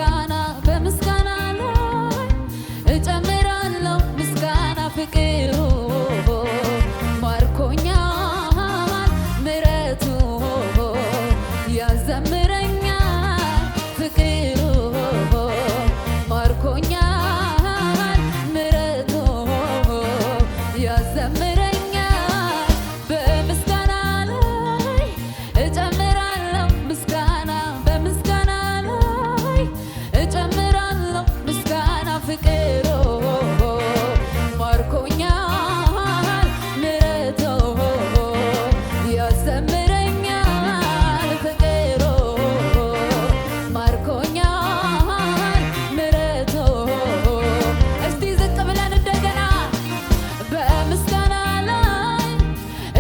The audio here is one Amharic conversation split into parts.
ምስጋና በምስጋና ላይ እጨምራለሁ ምስጋና ፍቅሩ ማርኮኛል ምሕረቱ ያዘምረኛል ፍቅሩ ማርኮኛል ምሕረቱ ያዘምረኛል በምስጋና ላይ እጨምራለሁ ምስጋና በምስጋና ላይ እጨምራለሁ ምስጋና ፍቅሩ ማርኮኛል ምሕረቱ ያዘምረኛል ፍቅሩ ማርኮኛል ምሕረቱ እስቲ ዝቅ ብለን እንደገና በምስጋና ላይ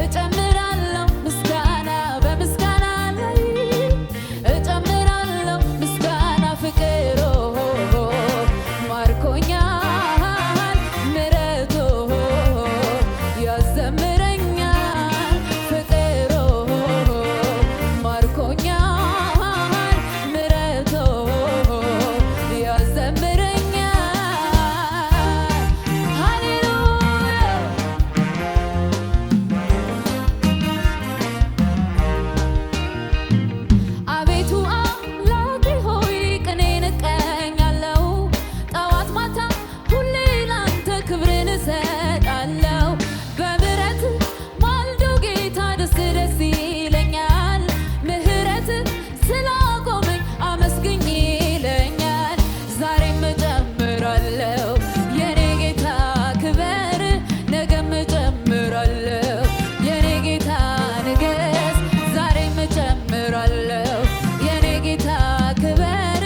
እጨምራለሁ ምስጋና በምስጋና ላይ እጨምራለሁ ምስጋና ፍቅሩ ማርኮኛል ምሕረቱ ያዘምረኛል ፍቅሩ ማርኮኛል ምሕረቱ ያዘምረኛል ሃሌሉያ አቤቱ አምላኬ ሆይ ቅኔን እቀኛለሁ ጠዋት ማታ ሁሌ ላንተ ክብርን እሰጣለሁ በምሕረት ማልዶ ጌታ ደስ ደስ ይለኛል ምሕረት ስላቆመኝ አመስግኝ ይለኛል ዛሬም እጨምራለሁ የኔ ጌታ ክበር ነገም እጨምራለሁ የኔ ጌታ ንገስ ዛሬም እጨምራለሁ የኔ ጌታ ክበር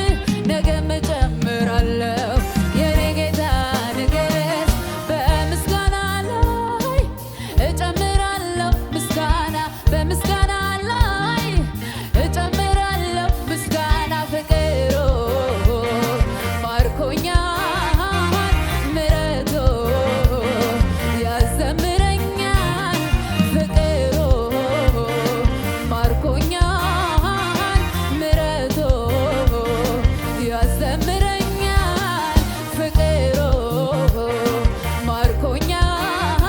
ነገም እጨምራለሁ የኔ ጌታ ንገስ በምስጋና ላይ እጨምራለሁ ምስጋና በምስጋና ላይ እጨምራለሁ ምስጋና ፍቅሩ ማርኮኛል ምሕረቱ ያዘምረኛል ፍቅሩ ማርኮኛል ምሕረቱ ያዘምረኛል ፍቅሩ ማርኮኛል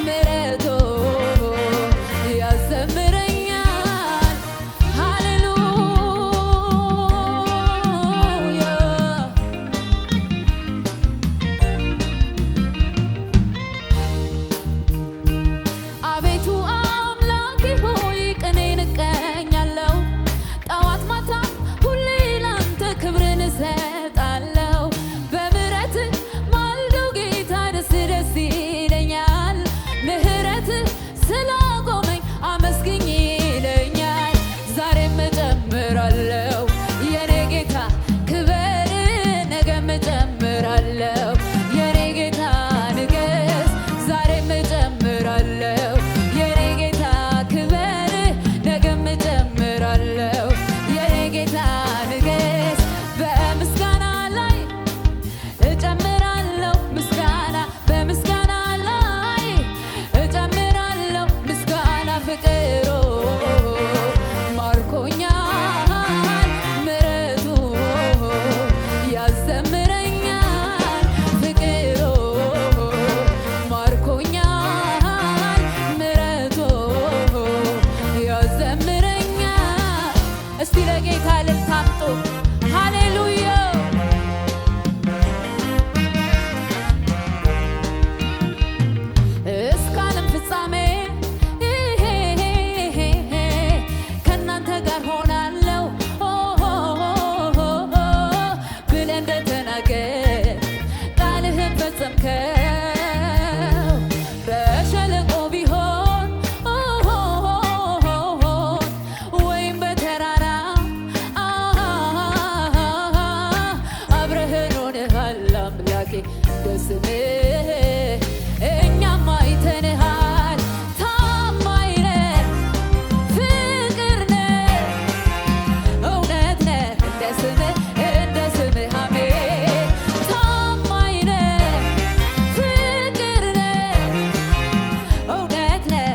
ምሕረቱ ያዘምረኛል ሃሌሉያ አቤቱ አምላኬ ሆይ ቅኔን እቀኛለሁ ጠዋት ማታ ሁሌ ላንተ ክብርን እሰጣለሁ በምሕረት ማልዶ ጌታ ደስ ደስ ይለኛል ምሕረት ስላቆመኝ አመስግኝ ይለኛል ዛሬም እጨምራለሁ የኔ ጌታ ክበር ነገም እጨምራለሁ የኔ ጌታ ንገስ ዛሬም እጨምራለሁ የኔ ጌታ ክበር ነገም እጨምራለሁ የኔ ጌታ ንገስ በምስጋና ላይ እጨምራለሁ ምስጋና በምስጋና ላይ እጨምራለሁ ምስጋና ፍቅሩ ማርኮኛል ምሕረቱ ያዘምረኛል ፍቅሩ ማርኮኛል ምሕረቱ ያዘምረኛል እስቲ ለጌታ እልልታ አምጡ ሃሌሉያ እስከ ዓለም ፍጻሜ ከእናንተ ጋር ሆናለሁ ብለህ እንደተናገር ቃልህን ፈጸምከው በሸለቆ ቢሆን ወይም በተራራ አብረኸን ሆነሃል አምላኬ በስምህ እኛም አይተንሃል ታማኝ ነህ ፍቅር ነህ እውነት ነህ እንደ ስምህ አሜን ታማኝ ነህ ፍቅር ነህ እውነት ነህ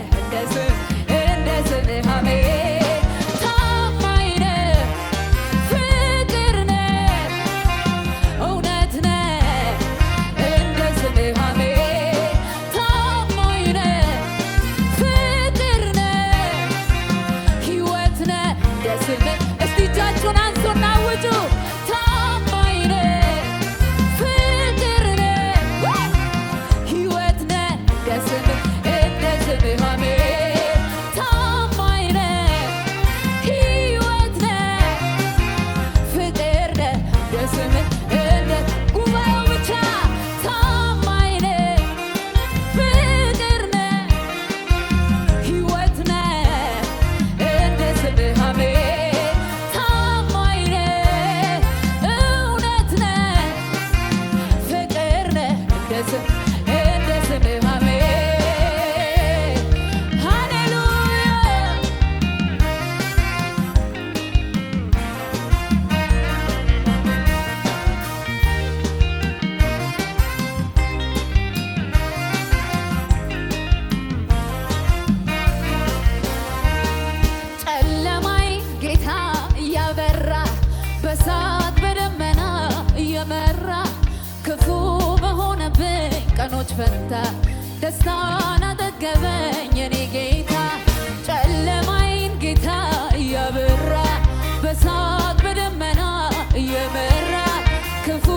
እንደ ስምህ አሜን ታማኝ ነህ ፍቅር ነህ ፈታ ደስታን አጠገበኝ የኔ ጌታ ጨለማዬን ጌታ እያበራ በእሳት በደመና እየመራ ክፉ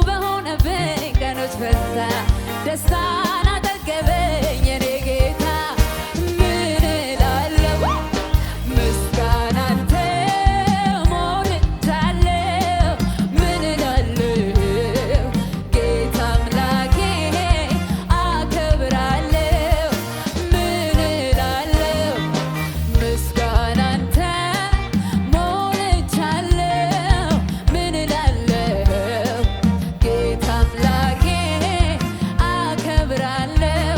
በሆነብኝ ቀኖች ፈታ ደስታን አጠገበኝ የኔ ጌታ ምን እላለሁ ምስጋና አንተ ሞልቻለሁ ምን እላለሁ ጌታ አምላኬ አከብራለሁ ምን እላለሁ ምስጋና አንተ ሞልቻለሁ ምን እላለሁ ጌታ አምላኬ አከብራለሁ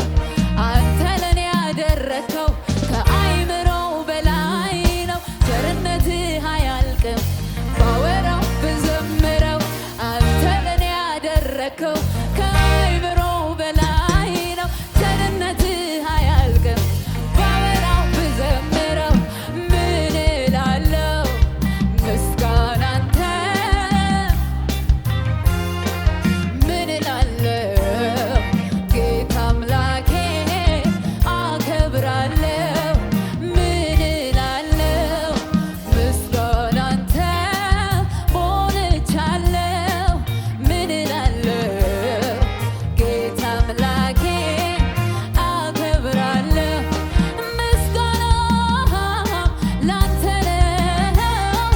አንተ ለኔ ያደረከው ከአይምሮ በላይ ነው ቸርነትህ አያልቅም ባወራው ብዘምረው አንተ ለኔ ያደረከው ከአይምሮ በላይ ነው ቸርነትህ አያልቅም ባወራው ብዘምረው ምን እላለሁ ምስጋና አንተ ምን እላለሁ ጌታ አምላኬ አከብራለሁ ምን እላለሁ ምስጋና አንተ ሞልቻለሁ ምን እላለሁ ጌታ አምላኬ አከብራለሁ ምስጋና ላንተ ነው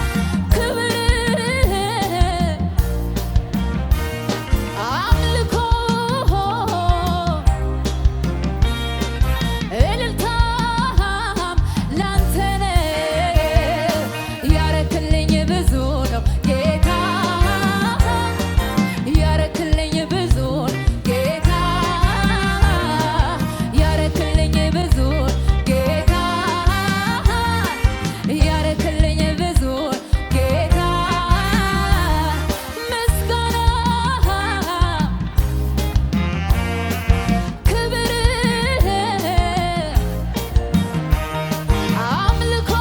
ክብር አምልኮ እልልታም ላንተ ነው ያረክልኝ ብዙ ነው ጌታ ያረክልኝ ብዙ ጌታ ያረክልኝ ብዙ ጌታ ያረክልኝ ብዙ ጌታ ምስጋና ክብር አምልኮ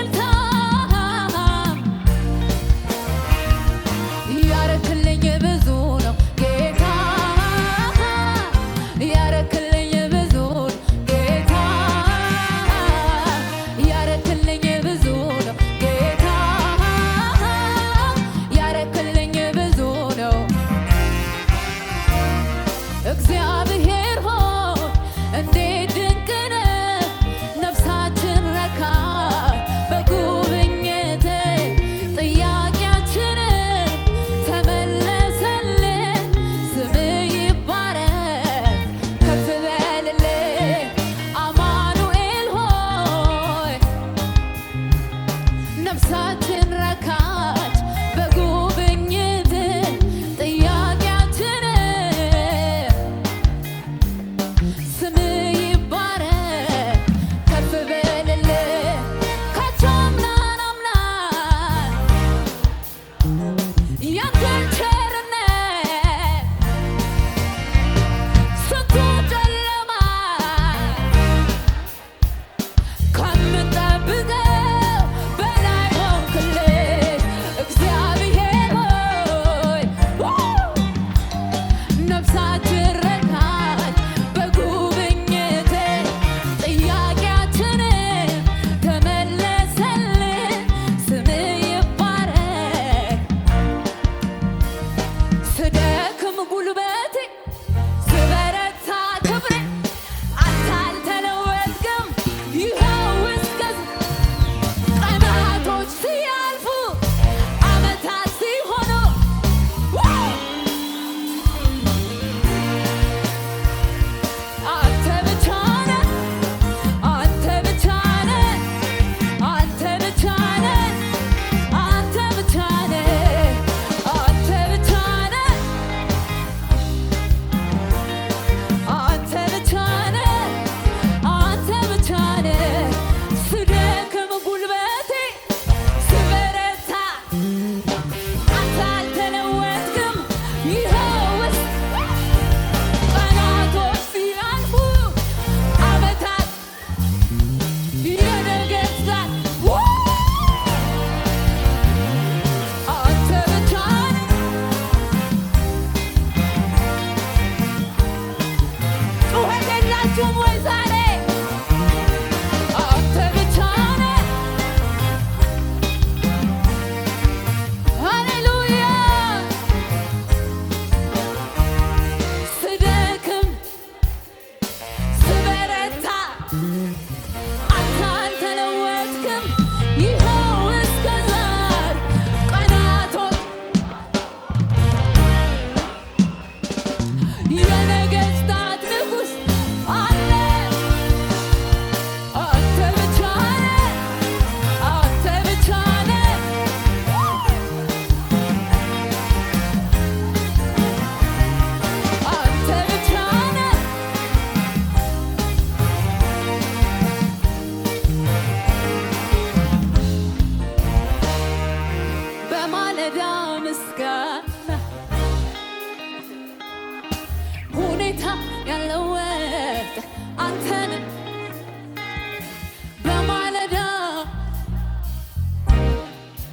እልልታም ያረክልኝ ብዙ ነው ጌታ ያረክልኝ ብዙ ጌታ ያረክልኝ ብዙ ነው ጌታ ያረክልኝ ብዙ ነው እግዚአብሔር ሆይ እንዴት ድንቅ ነህ ነፍሳችን ረካ በጉብኝትህ ጥያቄያችንን ተመለሰልን ስምህ ይባረክ ከፍ በልልን አማኑኤል ሆይ ነፍሳችን ረካች በጉብኝትህ ጥያቄያችንን ስምህ ይባረክ ከፍ በልልን ካቸው አምናን ያንተን ቸርነት ስንቱ ጨለማ ከምንጠብቀው በላይ ሆንክልን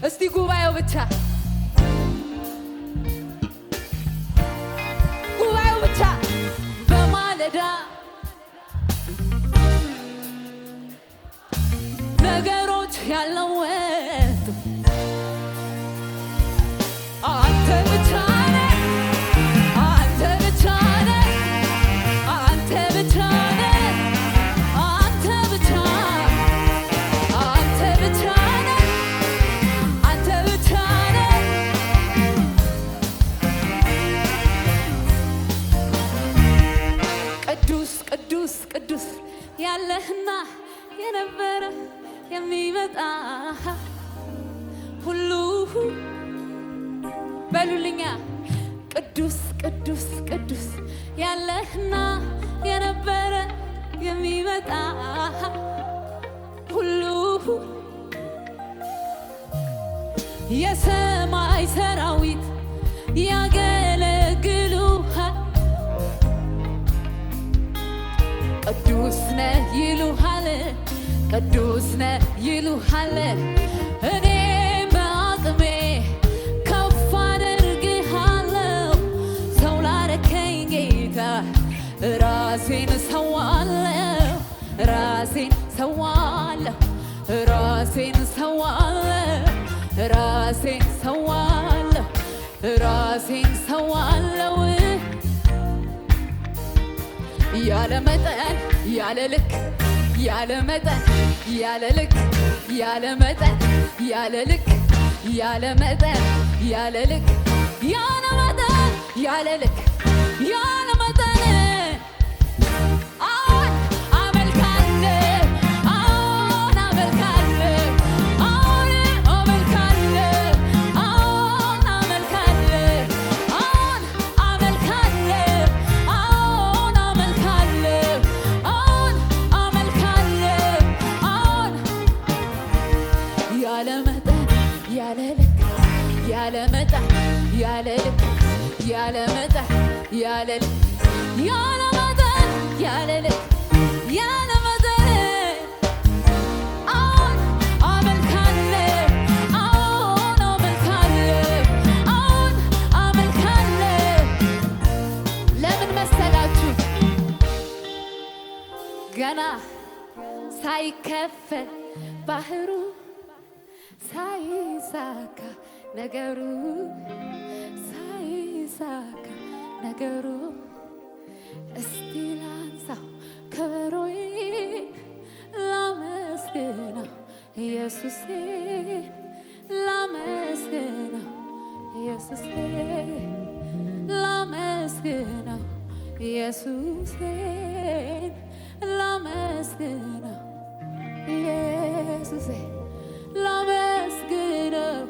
እስቲ ጉባኤው ብቻ በማለዳ ነገሮች ያለወጡ አንተ ብቻ ነህ፣ አንተ ብቻ ነህ፣ አንተ ብቻ ነህ፣ አንተ ብቻ፣ አንተ ብቻ ነህ፣ አንተ ብቻ ነህ። ቅዱስ ቅዱስ ቅዱስ ያለህና የነበረ የሚመጣ ሁሉ በሉልኛ። ቅዱስ ቅዱስ ቅዱስ ያለህና የነበረ የሚመጣ ሁሉ የሰማይ ሰራዊት ያገለግሉሃል። ቅዱስ ነህ ይሉሃል፣ ቅዱስ ነህ ይሉሃል። እኔ በአቅሜ ከፍ አደርግሃለሁ። ሰው ላረከኝ ጌታ ራሴን ሰዋለሁ፣ ራሴን ሰዋለሁ፣ ራሴን ሰዋለሁ፣ ራሴን ሰዋለሁ፣ ራሴን ሰዋለሁ። ያለ መጠን ያለ ልክ ያለ መጠን ያለ ልክ ያለ መጠን ያለ ልክ ያለ መጠን ያለ ልክ ያለ መጠን ያለ ልክ ያለ መጠን አሁን አመልካለሁ፣ አሁን አመልካለሁ፣ አሁን አመልካለሁ፣ አሁን አመልካለሁ፣ አሁን አመልካለሁ፣ አሁን አመልካለሁ፣ አሁን አመልካለሁ፣ አሁን ያለ መጠን ያለ ልክ ያለ መጠን ያለ ልክ ያለ መጠን ያለ ልክ ያለ መጠን ያለ ልክ ያለ መጠን አሁን አመልካለሁ፣ አሁን አመልካለሁ፣ አሁን አመልካለሁ። ለምን መሰላችሁ? ገና ሳይከፈል ባህሩ ሳይሳካ ነገሩ ሳይሳካ ነገሩ እስቲ ላንሳው ከበሮዬን ላመስግነው ኢየሱሴን ላመስግነው ኢየሱሴን ላመስግነው ኢየሱሴን ላመስግነው ኢየሱሴን ላመስግነው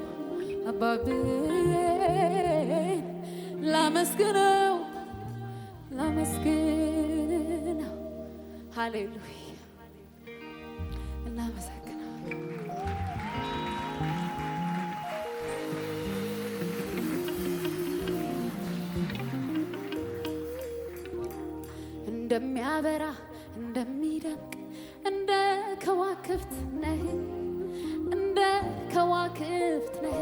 አባብዬን ላመስግነው ላመስግነው። ሃሌሉያ እናመሰግነው። እንደሚያበራ እንደሚደምቅ እንደ ከዋክብት ነህ፣ እንደ ከዋክብት ነህ።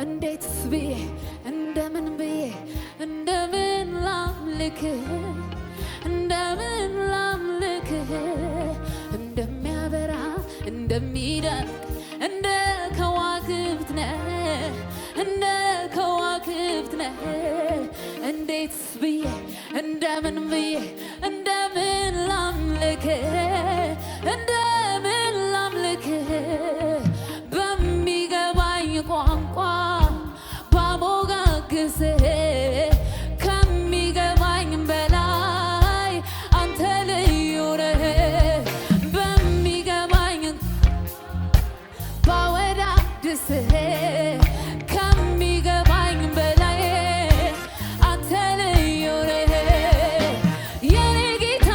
እንዴትስ ብዬ እንደምን ብዬ እንደምን ላምልክህ፣ እንደምን ላምልክህ። እንደሚያበራ እንደሚደምቅ እንደ ከዋክብት ነህ፣ እንደ ከዋክብት ነህ። እንዴትስ ብዬ እንደምን ብዬ እንደምን ላምልክህ፣ እንደምን ላምልክህ። በሚገባኝ ቋንቋ ባሞጋግስህ ከሚገባኝ በላይ አንተ ልዩ ነህ። በሚገባኝ ባወዳድስህ ከሚገባኝ በላይ አንተ ልዩ ነህ። የኔ ጌታ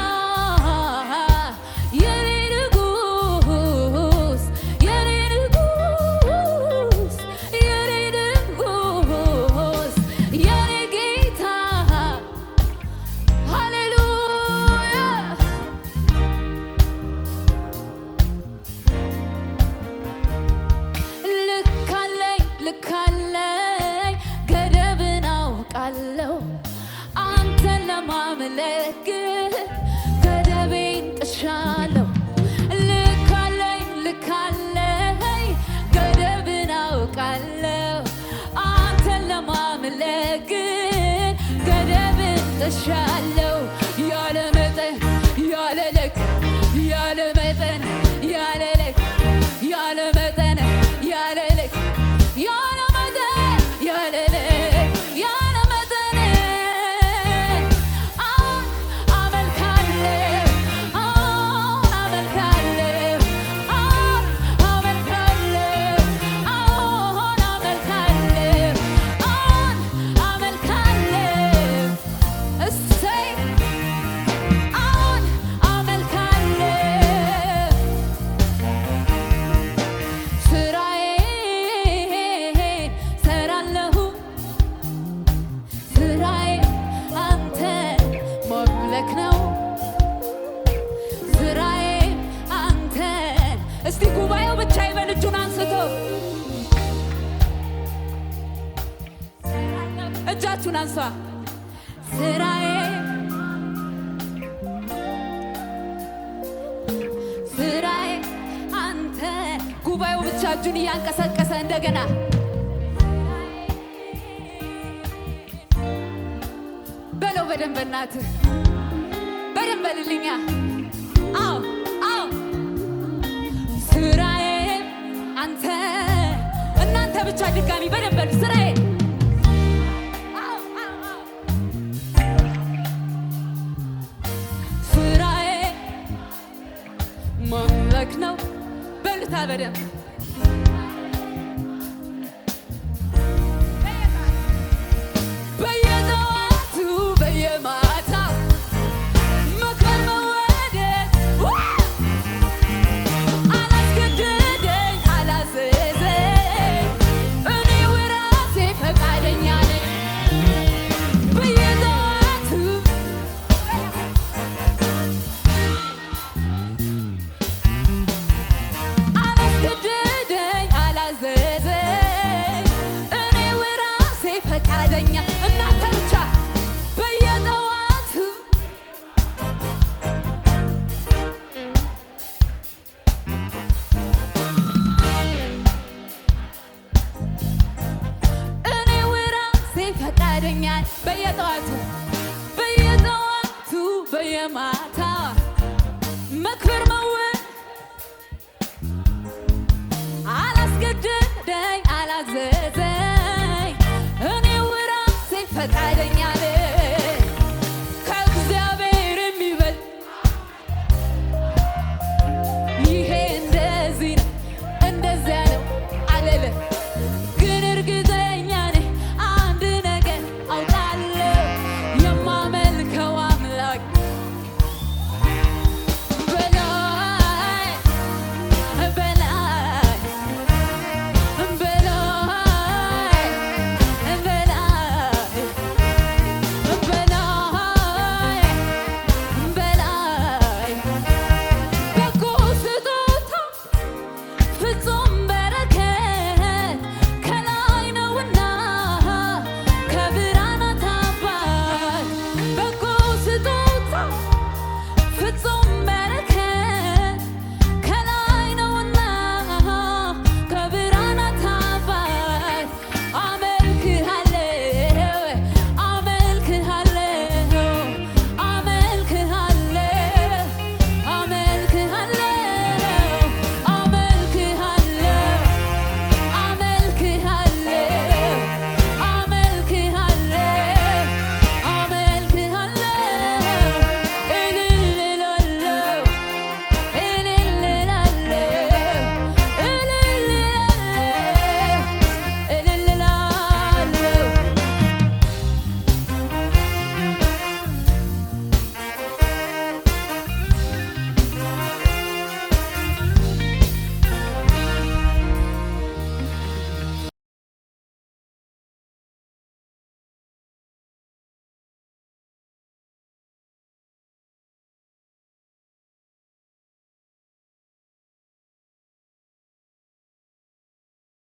የኔ ንጉስ የኔ ንጉስ የኔ ንጉስ የኔ ጌታ ሃሌሉያ። ልክ ልክ አለኝ ገደብን አውቃለሁ አንተን ለማምለክ ገደቤን ጥሻለሁ ልክ አለኝ ገደብን አውቃለሁ አንተን ለማምለክ ገደብን ጥሻለሁ ያለ መጠን ያለ ልክ ያለ መጠን ያለ ልክ ያለ መጠን ያለ ልክ ያለ መጠን ያለ ልክ ያለ መጠን አመልካለሁ አመልካለሁ አመልካለሁ አመልካለሁ እሰይ እስቲ ጉባኤው ብቻ ይበል እጁን አንስቶ እጃችሁን አንሷ ስራዬ አንተ ጉባኤው ብቻ እጁን እያንቀሳቀሰ እንደገና በለው በደንብ እናትህ በደንብ በልልኛ አዎ ስራዬ አንተ እናንተ ብቻ ድጋሚ በደንብ በሉ ስራዬ ስራዬ ማምለክ ነው በሉታ በደንብ በየጠዋቱ በየማታው መክበር መወደድ አላስገደደኝ አላዘዘኝ እኔው ራሴ ፈቃደኛ ነኝ በየጠዋቱ አላስገደደኝ አላዘዘኝ እኔው ራሴ ፈቃደኛ እናንተ ብቻ በየጠዋቱ እኔው ራሴ ፈቃደኛ በየጠዋቱ በየማታ መክበር መወደድ አላስገደደኝ አላዘዘኝ እኔው ራሴ ፈቃደኛ ነኝ ከእግዚአብሔር የሚበልጥ ይሄ እንደዚህ ነው እንደዚያ ነው አልልም